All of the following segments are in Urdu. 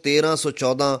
1314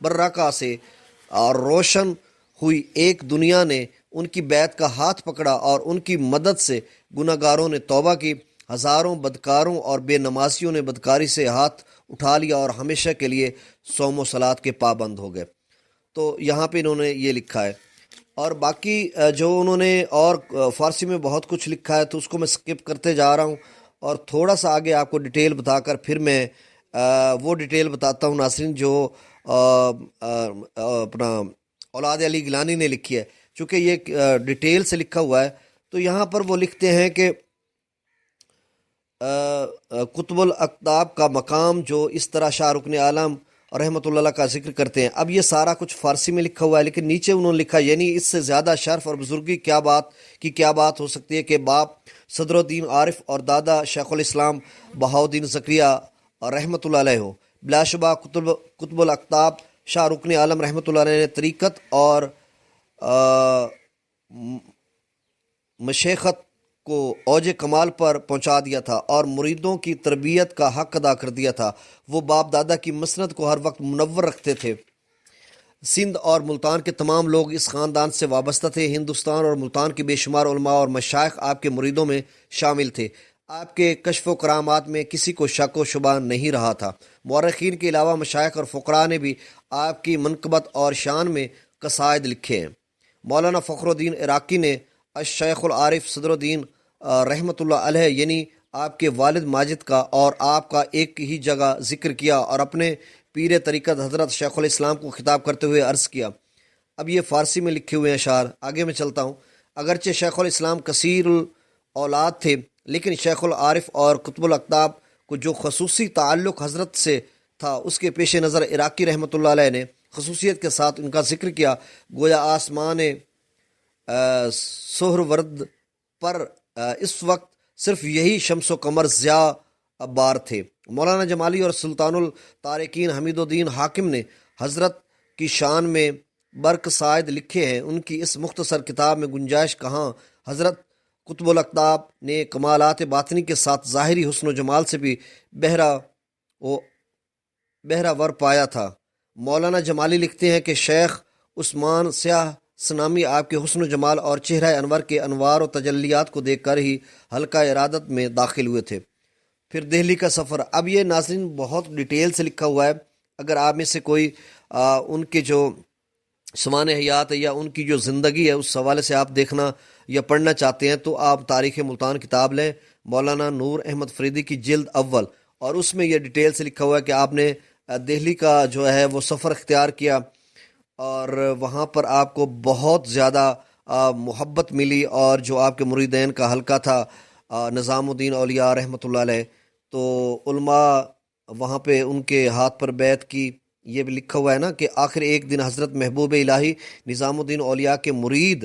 برقع سے اور روشن ہوئی ایک دنیا نے ان کی بیعت کا ہاتھ پکڑا اور ان کی مدد سے گناہ گاروں نے توبہ کی، ہزاروں بدکاروں اور بے نمازیوں نے بدکاری سے ہاتھ اٹھا لیا اور ہمیشہ کے لیے صوم و صلات کے پابند ہو گئے۔ تو یہاں پہ انہوں نے یہ لکھا ہے، اور باقی جو انہوں نے اور فارسی میں بہت کچھ لکھا ہے تو اس کو میں سکپ کرتے جا رہا ہوں، اور تھوڑا سا آگے آپ کو ڈیٹیل بتا کر پھر میں وہ ڈیٹیل بتاتا ہوں ناظرین جو اپنا اولاد علی گیلانی نے لکھی ہے۔ چونکہ یہ ڈیٹیل سے لکھا ہوا ہے تو یہاں پر وہ لکھتے ہیں کہ قطب الاقطاب کا مقام جو اس طرح شاہ رکن عالم رحمۃ اللہ کا ذکر کرتے ہیں۔ اب یہ سارا کچھ فارسی میں لکھا ہوا ہے، لیکن نیچے انہوں نے لکھا یعنی اس سے زیادہ شرف اور بزرگی کیا بات ہو سکتی ہے کہ باپ صدر الدین عارف اور دادا شیخ الاسلام بہاؤالدین زکریا رحمۃ اللہ علیہ ہو۔ بلا شبہ قطب الاقطاب شاہ رکن عالم رحمۃ اللہ علیہ نے طریقت اور مشیخت کو اوج کمال پر پہنچا دیا تھا اور مریدوں کی تربیت کا حق ادا کر دیا تھا۔ وہ باپ دادا کی مسند کو ہر وقت منور رکھتے تھے۔ سندھ اور ملتان کے تمام لوگ اس خاندان سے وابستہ تھے۔ ہندوستان اور ملتان کے بے شمار علماء اور مشائخ آپ کے مریدوں میں شامل تھے۔ آپ کے کشف و کرامات میں کسی کو شک و شبہ نہیں رہا تھا۔ مورخین کے علاوہ مشائخ اور فقراء نے بھی آپ کی منقبت اور شان میں قصائد لکھے ہیں۔ مولانا فخر الدین عراقی نے الشیخ العارف صدر الدین رحمۃ اللہ علیہ یعنی آپ کے والد ماجد کا اور آپ کا ایک ہی جگہ ذکر کیا اور اپنے پیر طریقت حضرت شیخ الاسلام کو خطاب کرتے ہوئے عرض کیا۔ اب یہ فارسی میں لکھے ہوئے اشعار، آگے میں چلتا ہوں۔ اگرچہ شیخ الاسلام کثیر الاولاد تھے، لیکن شیخ العارف اور قطب الاقطاب کو جو خصوصی تعلق حضرت سے تھا اس کے پیش نظر عراقی رحمۃ اللہ علیہ نے خصوصیت کے ساتھ ان کا ذکر کیا، گویا آسمان سہرورد پر اس وقت صرف یہی شمس و قمر ضیاء بار تھے۔ مولانا جمالی اور سلطان الطارقین حمید الدین حاکم نے حضرت کی شان میں برقصائد لکھے ہیں۔ ان کی اس مختصر کتاب میں گنجائش کہاں۔ حضرت قطب الاقطاب نے کمالات باطنی کے ساتھ ظاہری حسن و جمال سے بھی بہرہ ور پایا تھا۔ مولانا جمالی لکھتے ہیں کہ شیخ عثمان سیاہ سنامی آپ کے حسن و جمال اور چہرہ انور کے انوار و تجلیات کو دیکھ کر ہی حلقہ ارادت میں داخل ہوئے تھے۔ پھر دہلی کا سفر، اب یہ ناظرین بہت ڈیٹیل سے لکھا ہوا ہے۔ اگر آپ میں سے کوئی ان کے جو سمان حیات ہے یا ان کی جو زندگی ہے اس حوالے سے آپ دیکھنا یا پڑھنا چاہتے ہیں تو آپ تاریخ ملتان کتاب لیں، مولانا نور احمد فریدی کی جلد اول، اور اس میں یہ ڈیٹیل سے لکھا ہوا ہے کہ آپ نے دہلی کا جو ہے وہ سفر اختیار کیا اور وہاں پر آپ کو بہت زیادہ محبت ملی، اور جو آپ کے مریدین کا حلقہ تھا نظام الدین اولیاء رحمۃ اللہ علیہ، تو علماء وہاں پہ ان کے ہاتھ پر بیعت کی۔ یہ بھی لکھا ہوا ہے نا کہ آخر ایک دن حضرت محبوب الہی نظام الدین اولیاء کے مرید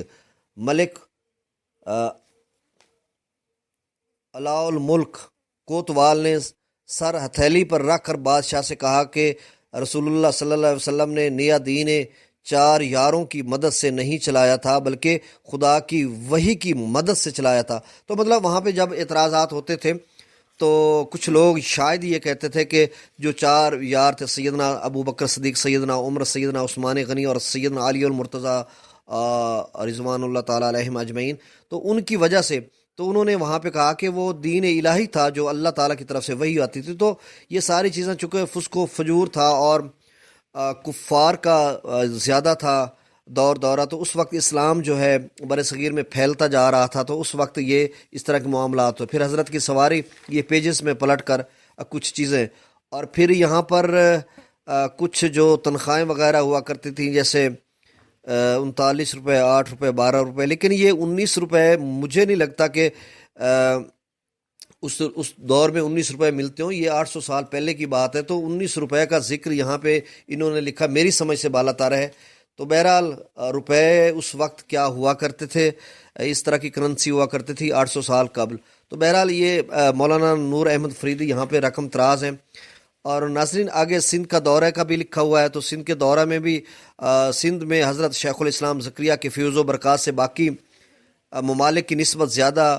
ملک علاء الملک کوتوال نے سر ہتھیلی پر رکھ کر بادشاہ سے کہا کہ رسول اللہ صلی اللہ علیہ وسلم نے نیا دین 4 یاروں کی مدد سے نہیں چلایا تھا بلکہ خدا کی وحی کی مدد سے چلایا تھا۔ تو مطلب وہاں پہ جب اعتراضات ہوتے تھے تو کچھ لوگ شاید یہ کہتے تھے کہ جو 4 یار تھے، سیدنا ابو بکر صدیق، سیدنا عمر، سیدنا عثمان غنی اور سیدنا علی المرتضیٰ رضوان اللہ تعالیٰ علیہم اجمعین، تو ان کی وجہ سے تو انہوں نے وہاں پہ کہا کہ وہ دین الہی تھا جو اللہ تعالیٰ کی طرف سے وحی آتی تھی۔ تو یہ ساری چیزیں چونکہ فسق و فجور تھا اور کفار کا زیادہ تھا دورہ، تو اس وقت اسلام جو ہے بر صغیر میں پھیلتا جا رہا تھا، تو اس وقت یہ اس طرح کے معاملات ہو۔ پھر حضرت کی سواری یہ پیجز میں پلٹ کر کچھ چیزیں، اور پھر یہاں پر کچھ جو تنخواہیں وغیرہ ہوا کرتی تھیں جیسے 39 روپے، 8 روپے، 12 روپے، لیکن یہ 19 روپے مجھے نہیں لگتا کہ اس دور میں 19 روپے ملتے ہوں۔ یہ 800 سال پہلے کی بات ہے، تو 19 روپے کا ذکر یہاں پہ انہوں نے لکھا، میری سمجھ سے بالا تار ہے۔ تو بہرحال روپے اس وقت کیا ہوا کرتے تھے، اس طرح کی کرنسی ہوا کرتی تھی 800 سال قبل۔ تو بہرحال یہ مولانا نور احمد فریدی یہاں پہ رقم تراز ہیں۔ اور ناظرین آگے سندھ کا دورہ کا بھی لکھا ہوا ہے، تو سندھ کے دورہ میں بھی سندھ میں حضرت شیخ الاسلام زکریا کے فیوز و برکات سے باقی ممالک کی نسبت زیادہ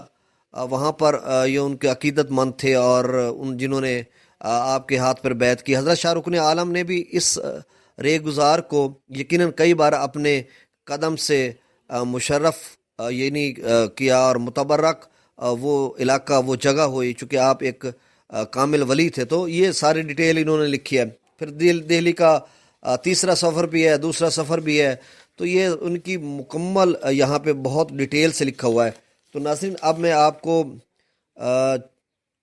وہاں پر یہ ان کے عقیدت مند تھے اور ان جنہوں نے آپ کے ہاتھ پر بیعت کی۔ حضرت شاہ رکن عالم نے بھی اس رے گزار کو یقیناً کئی بار اپنے قدم سے مشرف کیا اور متبرک وہ علاقہ وہ جگہ ہوئی، چونکہ آپ ایک کامل ولی تھے. تو یہ ساری ڈیٹیل انہوں نے لکھی ہے. پھر دہلی کا تیسرا سفر بھی ہے، دوسرا سفر بھی ہے. تو یہ ان کی مکمل یہاں پہ بہت ڈیٹیل سے لکھا ہوا ہے. تو ناظرین اب میں آپ کو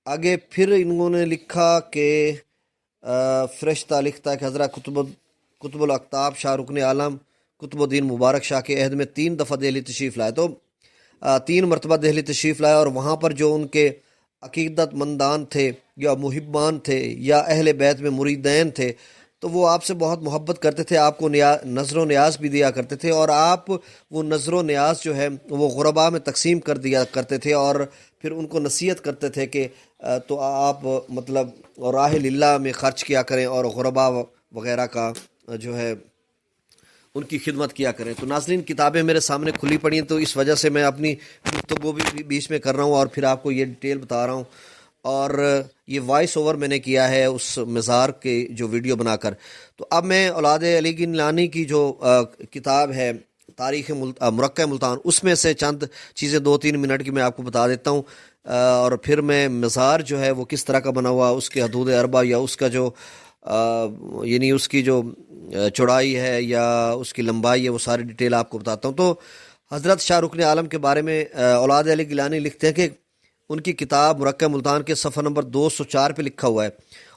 آگے پھر انہوں نے لکھا کہ فرشتہ لکھتا ہے کہ حضرت قطب الاقطاب شاہ رکن عالم قطب الدین مبارک شاہ کے عہد میں 3 دفعہ دہلی تشریف لائے. تو 3 مرتبہ دہلی تشریف لائے، اور وہاں پر جو ان کے عقیدت مندان تھے یا محبان تھے یا اہل بیت میں مریدین تھے، تو وہ آپ سے بہت محبت کرتے تھے، آپ کو نظر و نیاز بھی دیا کرتے تھے، اور آپ وہ نظر و نیاز جو ہے وہ غربا میں تقسیم کر دیا کرتے تھے، اور پھر ان کو نصیحت کرتے تھے کہ تو آپ مطلب راہ اللہ میں خرچ کیا کریں اور غربا وغیرہ کا جو ہے ان کی خدمت کیا کریں. تو ناظرین کتابیں میرے سامنے کھلی پڑی ہیں، تو اس وجہ سے میں اپنی گفتگو بھی بیچ میں کر رہا ہوں اور پھر آپ کو یہ ڈیٹیل بتا رہا ہوں. اور یہ وائس اوور میں نے کیا ہے اس مزار کے جو ویڈیو بنا کر. تو اب میں اولاد علی گیلانی کی جو کتاب ہے تاریخ مرقع ملتان، اس میں سے چند چیزیں 2-3 منٹ کی میں آپ کو بتا دیتا ہوں، اور پھر میں مزار جو ہے وہ کس طرح کا بنا ہوا، اس کے حدود اربع یا اس کا جو اس کی جو چوڑائی ہے یا اس کی لمبائی ہے، وہ ساری ڈیٹیل آپ کو بتاتا ہوں. تو حضرت شاہ رکن عالم کے بارے میں اولاد علی گیلانی لکھتے ہیں کہ ان کی کتاب مرقع ملتان کے صفحہ نمبر 204 پہ لکھا ہوا ہے،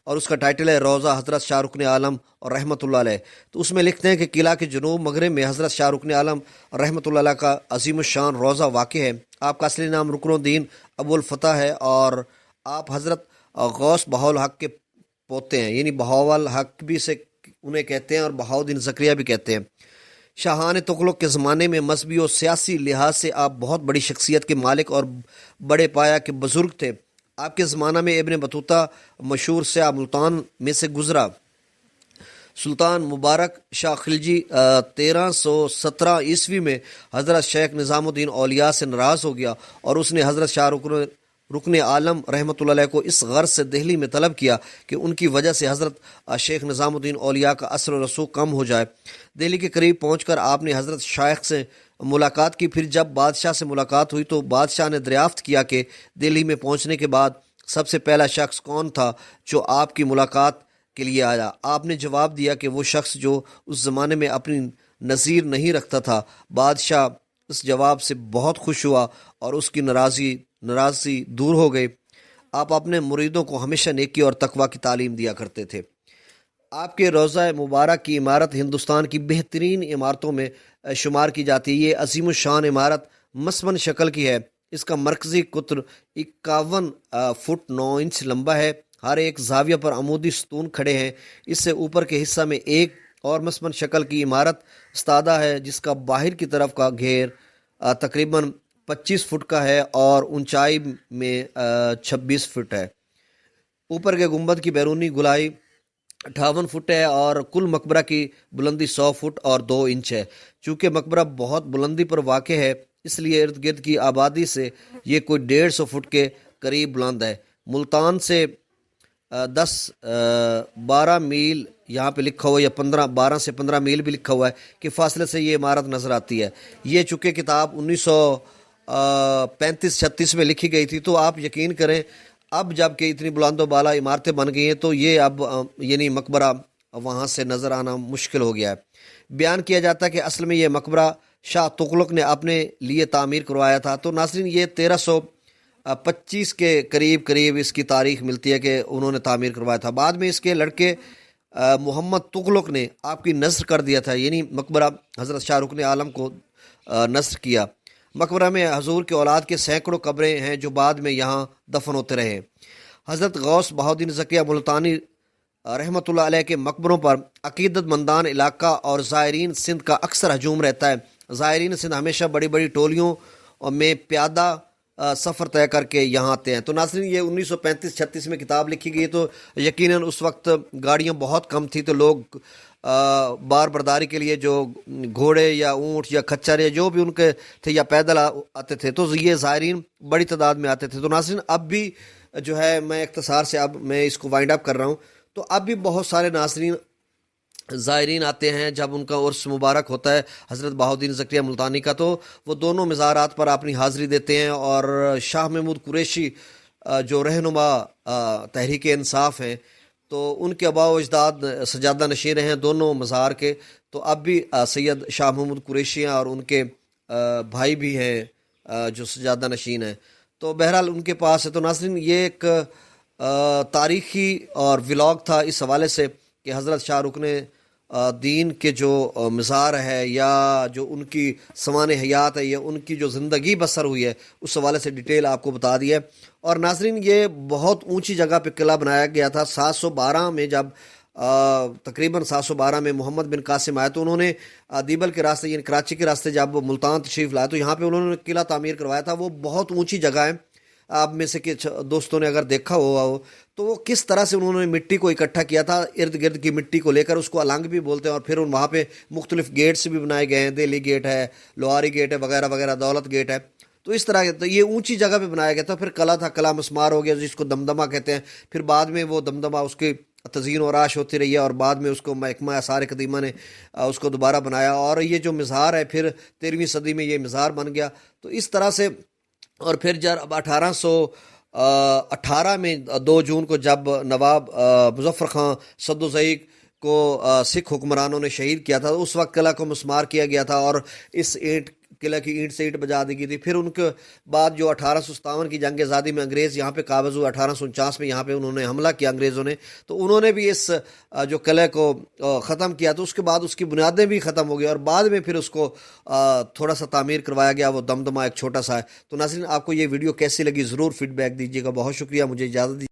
اور اس کا ٹائٹل ہے روضہ حضرت شاہ رکن عالم اور رحمۃ اللہ علیہ. تو اس میں لکھتے ہیں کہ قلعہ کے جنوب مغرب میں حضرت شاہ رکن عالم اور رحمۃ اللہ علیہ کا عظیم الشان روضہ واقع ہے. آپ کا اصلی نام رکن الدین ابو الفتح ہے، اور آپ حضرت غوث بہاءالحق کے پوتے ہیں، یعنی بہاءالحق بھی سے انہیں کہتے ہیں اور بہاؤالدین زکریا بھی کہتے ہیں. شاہان تغلق کے زمانے میں مذہبی اور سیاسی لحاظ سے آپ بہت بڑی شخصیت کے مالک اور بڑے پایا کے بزرگ تھے. آپ کے زمانہ میں ابن بطوطہ مشہور سیاح ملتان میں سے گزرا. سلطان مبارک شاہ خلجی 1317 عیسوی میں حضرت شیخ نظام الدین اولیاء سے ناراض ہو گیا، اور اس نے حضرت شاہ رکن عالم رحمۃ اللہ علیہ کو اس غرض سے دہلی میں طلب کیا کہ ان کی وجہ سے حضرت شیخ نظام الدین اولیاء کا اثر و رسوخ کم ہو جائے. دہلی کے قریب پہنچ کر آپ نے حضرت شیخ سے ملاقات کی. پھر جب بادشاہ سے ملاقات ہوئی تو بادشاہ نے دریافت کیا کہ دہلی میں پہنچنے کے بعد سب سے پہلا شخص کون تھا جو آپ کی ملاقات کے لیے آیا. آپ نے جواب دیا کہ وہ شخص جو اس زمانے میں اپنی نظیر نہیں رکھتا تھا. بادشاہ اس جواب سے بہت خوش ہوا اور اس کی ناراضی دور ہو گئی. آپ اپنے مریدوں کو ہمیشہ نیکی اور تقوی کی تعلیم دیا کرتے تھے. آپ کے روضہ مبارک کی عمارت ہندوستان کی بہترین عمارتوں میں شمار کی جاتی ہے. یہ عظیم الشان عمارت مسمن شکل کی ہے. اس کا مرکزی قطر 51 فٹ 9 انچ لمبا ہے. ہر ایک زاویہ پر عمودی ستون کھڑے ہیں. اس سے اوپر کے حصہ میں ایک اور مسمن شکل کی عمارت استادہ ہے، جس کا باہر کی طرف کا گھیر تقریباً 25 فٹ کا ہے اور اونچائی میں 26 فٹ ہے. اوپر کے گنبد کی بیرونی گولائی 58 فٹ ہے اور کل مقبرہ کی بلندی 100 فٹ اور 2 انچ ہے. چونکہ مقبرہ بہت بلندی پر واقع ہے، اس لیے ارد گرد کی آبادی سے یہ کوئی 150 فٹ کے قریب بلند ہے. ملتان سے 12 میل یہاں پہ لکھا ہوا ہے، یا 12 سے 15 میل بھی لکھا ہوا ہے کہ فاصلے سے یہ عمارت نظر آتی ہے. یہ چونکہ کتاب 1935-36 میں لکھی گئی تھی، تو آپ یقین کریں اب جب کہ اتنی بلند و بالا عمارتیں بن گئی ہیں تو یہ اب مقبرہ وہاں سے نظر آنا مشکل ہو گیا ہے. بیان کیا جاتا ہے کہ اصل میں یہ مقبرہ شاہ تغلق نے اپنے لیے تعمیر کروایا تھا. تو ناظرین یہ 1325 کے قریب اس کی تاریخ ملتی ہے کہ انہوں نے تعمیر کروایا تھا. بعد میں اس کے لڑکے محمد تغلق نے آپ کی نثر کر دیا تھا، یعنی مقبرہ حضرت شاہ رکن عالم کو نثر کیا. مقبرہ میں حضور کے اولاد کے سینکڑوں قبریں ہیں جو بعد میں یہاں دفن ہوتے رہے. حضرت غوث بہاؤالدین زکریا ملتانی رحمۃ اللہ علیہ کے مقبروں پر عقیدت مندان علاقہ اور زائرین سندھ کا اکثر ہجوم رہتا ہے. زائرین سندھ ہمیشہ بڑی بڑی ٹولیوں میں پیادہ سفر طے کر کے یہاں آتے ہیں. تو ناظرین یہ 1935-36 میں کتاب لکھی گئی، تو یقیناً اس وقت گاڑیاں بہت کم تھی، تو لوگ بار برداری کے لیے جو گھوڑے یا اونٹ یا کھچر یا جو بھی ان کے تھے یا پیدل آتے تھے، تو یہ زائرین بڑی تعداد میں آتے تھے. تو ناظرین اب بھی جو ہے میں اختصار سے اب میں اس کو وائنڈ اپ کر رہا ہوں، تو اب بھی بہت سارے ناظرین زائرین آتے ہیں جب ان کا عرس مبارک ہوتا ہے حضرت بہاؤالدین زکریا ملتانی کا، تو وہ دونوں مزارات پر اپنی حاضری دیتے ہیں، اور شاہ محمود قریشی جو رہنما تحریک انصاف ہیں، تو ان کے آباء و اجداد سجادہ نشین رہے ہیں دونوں مزار کے، تو اب بھی سید شاہ محمود قریشی ہیں اور ان کے بھائی بھی ہیں جو سجادہ نشین ہیں، تو بہرحال ان کے پاس ہے۔ تو ناظرین، یہ ایک تاریخی اور ولاگ تھا اس حوالے سے کہ حضرت شاہ رکن دین کے جو مزار ہے، یا جو ان کی سمان حیات ہے، یا ان کی جو زندگی بسر ہوئی ہے، اس حوالے سے ڈیٹیل آپ کو بتا دی ہے۔ اور ناظرین، یہ بہت اونچی جگہ پہ قلعہ بنایا گیا تھا 712 میں، جب تقریباً 712 میں محمد بن قاسم آئے تو انہوں نے دیبل کے راستے یعنی کراچی کے راستے جب ملتان تشریف لائے تو یہاں پہ انہوں نے قلعہ تعمیر کروایا تھا۔ وہ بہت اونچی جگہ ہے، آپ میں سے کچھ دوستوں نے اگر دیکھا ہوا ہو تو وہ کس طرح سے انہوں نے مٹی کو اکٹھا کیا تھا، ارد گرد کی مٹی کو لے کر، اس کو النگ بھی بولتے ہیں، اور پھر وہاں پہ مختلف گیٹس بھی بنائے گئے ہیں، دہلی گیٹ ہے، لوہاری گیٹ ہے، وغیرہ وغیرہ، دولت گیٹ ہے۔ تو اس طرح تو یہ اونچی جگہ پہ بنایا گیا تھا۔ پھر قلعہ تھا، قلعہ مسمار ہو گیا جس کو دمدمہ کہتے ہیں، پھر بعد میں وہ دمدمہ اس کی تزئین و آرائش ہوتی رہی ہے، اور بعد میں اس کو محکمہ آثار قدیمہ نے اس کو دوبارہ بنایا، اور یہ جو مزار ہے پھر 13ویں صدی میں یہ مزار بن گیا۔ تو اس طرح سے، اور پھر جب 1818 میں 2 جون کو جب نواب مظفر خان سدوزئی کو سکھ حکمرانوں نے شہید کیا تھا، اس وقت قلعہ کو مسمار کیا گیا تھا، اور اس قلعہ کی اینٹ سے اینٹ بجا دی گئی تھی۔ پھر ان کے بعد جو 1857 کی جنگ آزادی میں انگریز یہاں پہ قابض ہوئے، 1849 میں یہاں پہ انہوں نے حملہ کیا انگریزوں نے، تو انہوں نے بھی اس جو قلعہ کو ختم کیا، تو اس کے بعد اس کی بنیادیں بھی ختم ہو گئی، اور بعد میں پھر اس کو تھوڑا سا تعمیر کروایا گیا، وہ دمدمہ ایک چھوٹا سا ہے۔ تو ناظرین، آپ کو یہ ویڈیو کیسی لگی ضرور فیڈ بیک دیجیے گا۔ بہت شکریہ، مجھے اجازت دیجیے۔